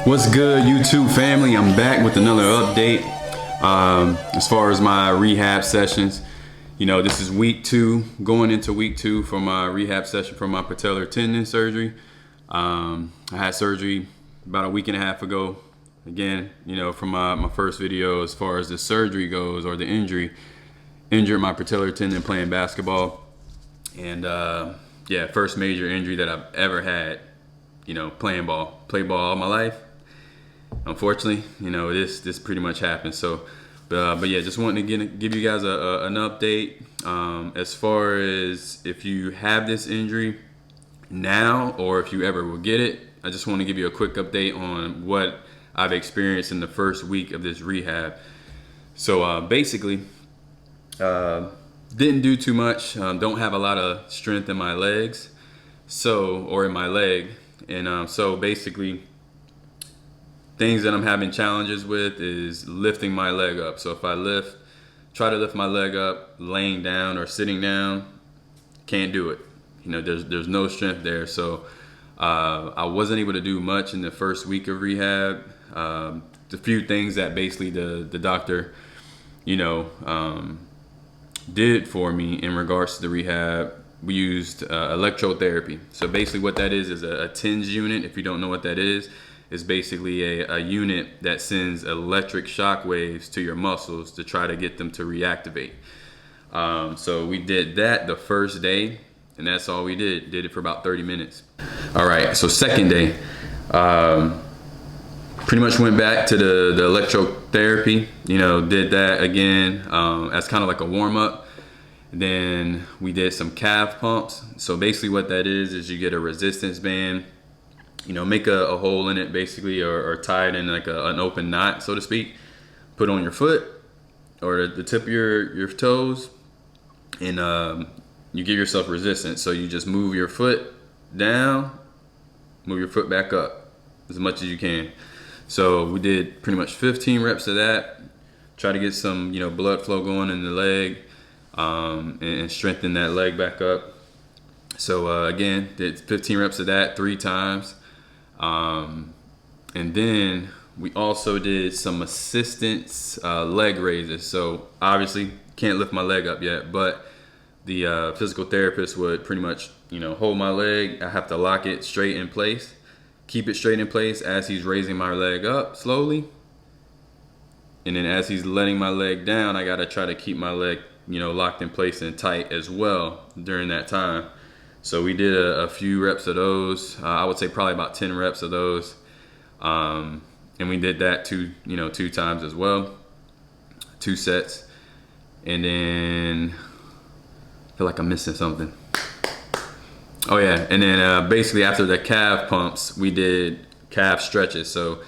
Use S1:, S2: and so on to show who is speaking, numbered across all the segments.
S1: What's good, YouTube family? I'm back with another update. As far as my rehab sessions, this is week 2, going into week 2 for my rehab session for my patellar tendon surgery. I had surgery about a week and a half ago. Again, from my first video, as far as the surgery goes, or the injury, injured my patellar tendon playing basketball. And first major injury that I've ever had, played ball all my life. Unfortunately, this pretty much happened. So, but yeah, just wanted to give you guys an update. As far as if you have this injury now, or if you ever will get it, I just want to give you a quick update on what I've experienced in the first week of this rehab. So basically, didn't do too much. Don't have a lot of strength in my legs, or in my leg, and so basically, things that I'm having challenges with is lifting my leg up. So if I try to lift my leg up, laying down or sitting down, can't do it. There's no strength there. So I wasn't able to do much in the first week of rehab. The few things that basically the doctor, did for me in regards to the rehab, we used electrotherapy. So basically what that is a TENS unit. If you don't know what that is basically a unit that sends electric shock waves to your muscles to try to get them to reactivate. So we did that the first day, and that's all we did. Did it for about 30 minutes. All right, so second day, pretty much went back to the electrotherapy, did that again as kind of like a warm-up. Then we did some calf pumps. So basically what that is you get a resistance band, make a hole in it basically, or tie it in like an open knot, so to speak. Put on your foot or the tip of your toes, and you give yourself resistance. So you just move your foot down, move your foot back up as much as you can. So we did pretty much 15 reps of that. Try to get some blood flow going in the leg, and strengthen that leg back up. So again, did 15 reps of that 3 times. And then we also did some assistance leg raises. So obviously can't lift my leg up yet, but the physical therapist would pretty much hold my leg. I have to lock it straight in place, keep it straight in place as he's raising my leg up slowly, and then as he's letting my leg down, I gotta try to keep my leg locked in place and tight as well during that time. So we did a few reps of those. I would say probably about 10 reps of those. And we did that 2 times as well, 2 sets. And then I feel like I'm missing something. Oh yeah, and then basically after the calf pumps, we did calf stretches. So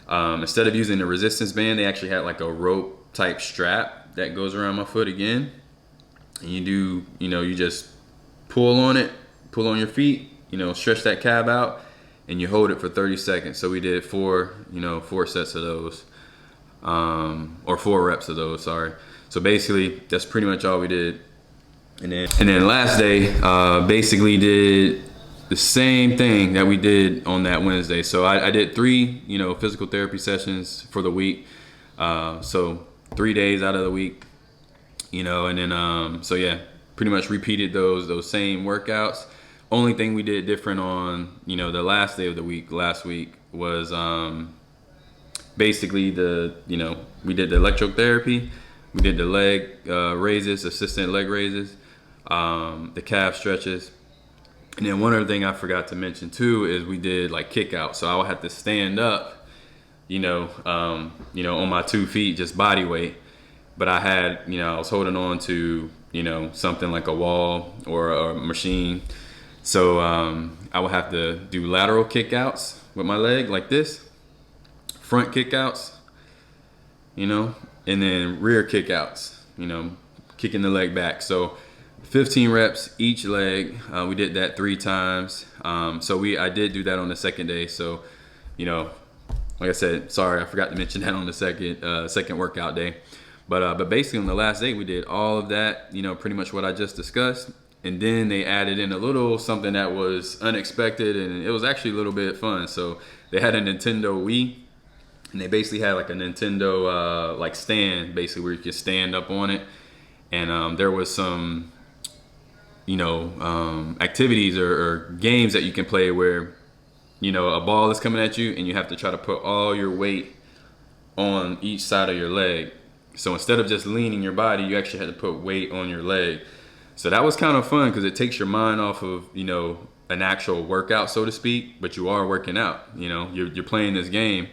S1: instead of using the resistance band, they actually had like a rope type strap that goes around my foot again. And you do, you just pull on it, pull on your feet, stretch that calf out, and you hold it for 30 seconds. So we did 4 sets of those, or 4 reps of those, sorry. So basically that's pretty much all we did. And then last day, basically did the same thing that we did on that Wednesday. So I did 3, physical therapy sessions for the week. So 3 days out of the week, and then, so yeah, pretty much repeated those same workouts. Only thing we did different on, the last day of the week, last week, was basically we did the electrotherapy, we did the leg raises, assistant leg raises, the calf stretches. And then one other thing I forgot to mention too is we did like kick out. So I would have to stand up, on my 2 feet, just body weight. But I had, I was holding on to, something like a wall or a machine. So I would have to do lateral kickouts with my leg like this, front kickouts, and then rear kickouts, kicking the leg back. So 15 reps each leg. We did that 3 times. So I did do that on the second day. So, like I said, sorry, I forgot to mention that on the second workout day. But basically on the last day we did all of that, pretty much what I just discussed. and then they added in a little something that was unexpected, and it was actually a little bit fun. So they had a Nintendo Wii, and they basically had like a Nintendo like stand, basically, where you could stand up on it, and there was some, you know, activities or games that you can play where, you know, a ball is coming at you and you have to try to put all your weight on each side of your leg. So instead of just leaning your body, you actually had to put weight on your leg. So that was kind of fun because it takes your mind off of, you know, an actual workout, so to speak, but you are working out. You know, you're playing this game,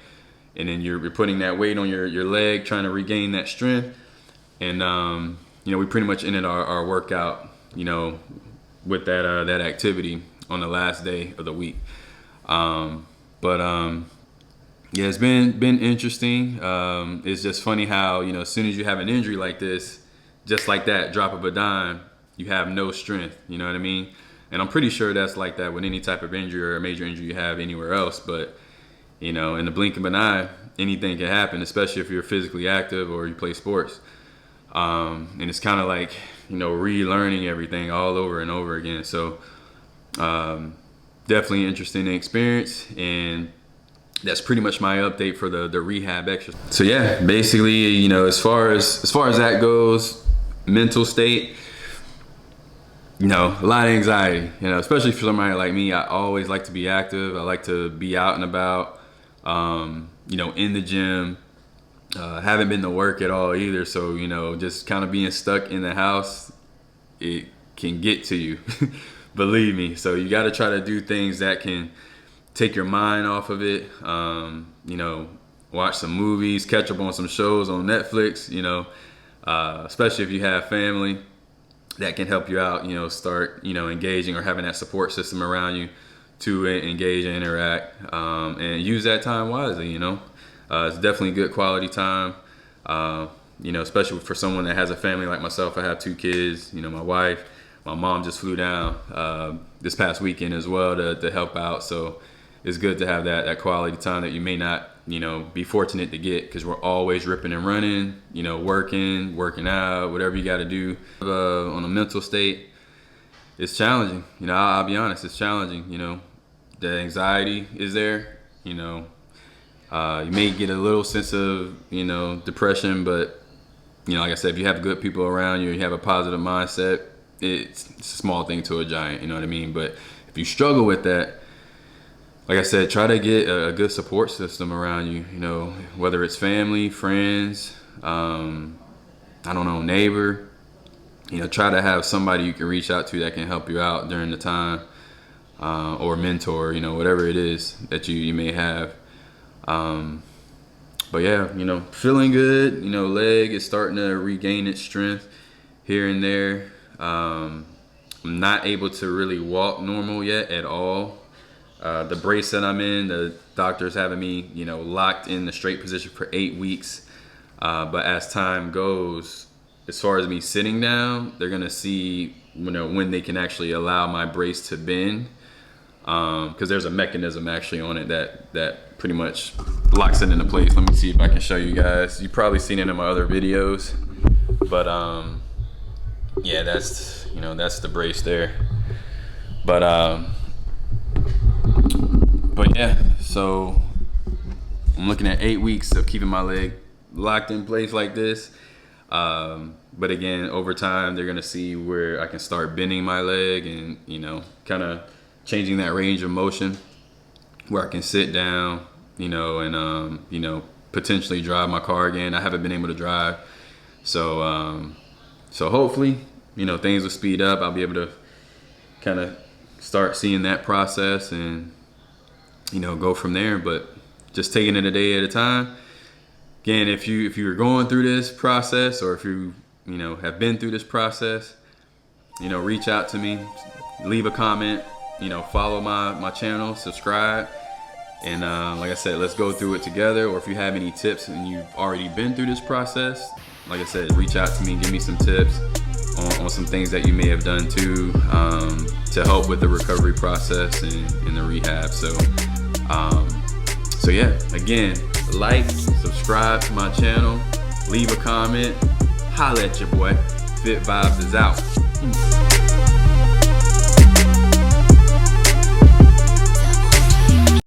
S1: and then you're putting that weight on your leg, trying to regain that strength. And you know, we pretty much ended our workout, you know, with that activity on the last day of the week. Yeah, it's been interesting. It's just funny how, you know, as soon as you have an injury like this, just like that, drop of a dime, you have no strength. You know what I mean? And I'm pretty sure that's like that with any type of injury or a major injury you have anywhere else. But, you know, in the blink of an eye, anything can happen, especially if you're physically active or you play sports. And it's kind of like, you know, relearning everything all over and over again. So definitely an interesting experience, and that's pretty much my update for the rehab exercise. So yeah, basically, you know, as far as that goes, mental state, you know, a lot of anxiety, you know, especially for somebody like me. I always like to be active. I like to be out and about, you know, in the gym. Haven't been to work at all either. So, you know, just kind of being stuck in the house, it can get to you, believe me. So you got to try to do things that can take your mind off of it. You know, watch some movies, catch up on some shows on Netflix, you know, especially if you have family that can help you out, you know, start, you know, engaging or having that support system around you to engage and interact, and use that time wisely, you know. It's definitely good quality time, you know, especially for someone that has a family like myself. I have 2 kids, you know, my wife, my mom just flew down this past weekend as well to help out. So it's good to have that quality time that you may not, you know, be fortunate to get, because we're always ripping and running, you know, working out, whatever you got to do. On a mental state, it's challenging. You know, I'll be honest, it's challenging. You know, the anxiety is there. You know, you may get a little sense of, you know, depression, but, you know, like I said, if you have good people around you, you have a positive mindset, it's a small thing to a giant, you know what I mean? But if you struggle with that, like I said, try to get a good support system around you, you know, whether it's family, friends, I don't know, neighbor. You know, try to have somebody you can reach out to that can help you out during the time, or mentor, you know, whatever it is that you may have. But yeah, you know, feeling good. You know, leg is starting to regain its strength here and there. I'm not able to really walk normal yet at all. The brace that I'm in, the doctor's having me, you know, locked in the straight position for 8 weeks. But as time goes, as far as me sitting down, they're gonna see, you know, when they can actually allow my brace to bend. Because there's a mechanism actually on it that pretty much locks it into place. Let me see if I can show you guys. You've probably seen it in my other videos, but yeah, that's, you know, that's the brace there. But yeah, so I'm looking at 8 weeks of keeping my leg locked in place like this. But again, over time, they're gonna see where I can start bending my leg and, you know, kind of changing that range of motion where I can sit down, you know, and you know, potentially drive my car again. I haven't been able to drive, so hopefully, you know, things will speed up. I'll be able to kind of start seeing that process and, you know, go from there. But just taking it a day at a time. Again, if you're going through this process, or if you know, have been through this process, you know, reach out to me, leave a comment, you know, follow my channel, subscribe, and like I said, let's go through it together. Or if you have any tips and you've already been through this process, like I said, reach out to me, give me some tips on some things that you may have done too, to help with the recovery process and the rehab. So yeah, again, like, subscribe to my channel, leave a comment, holla at your boy. Fit Vibes is out.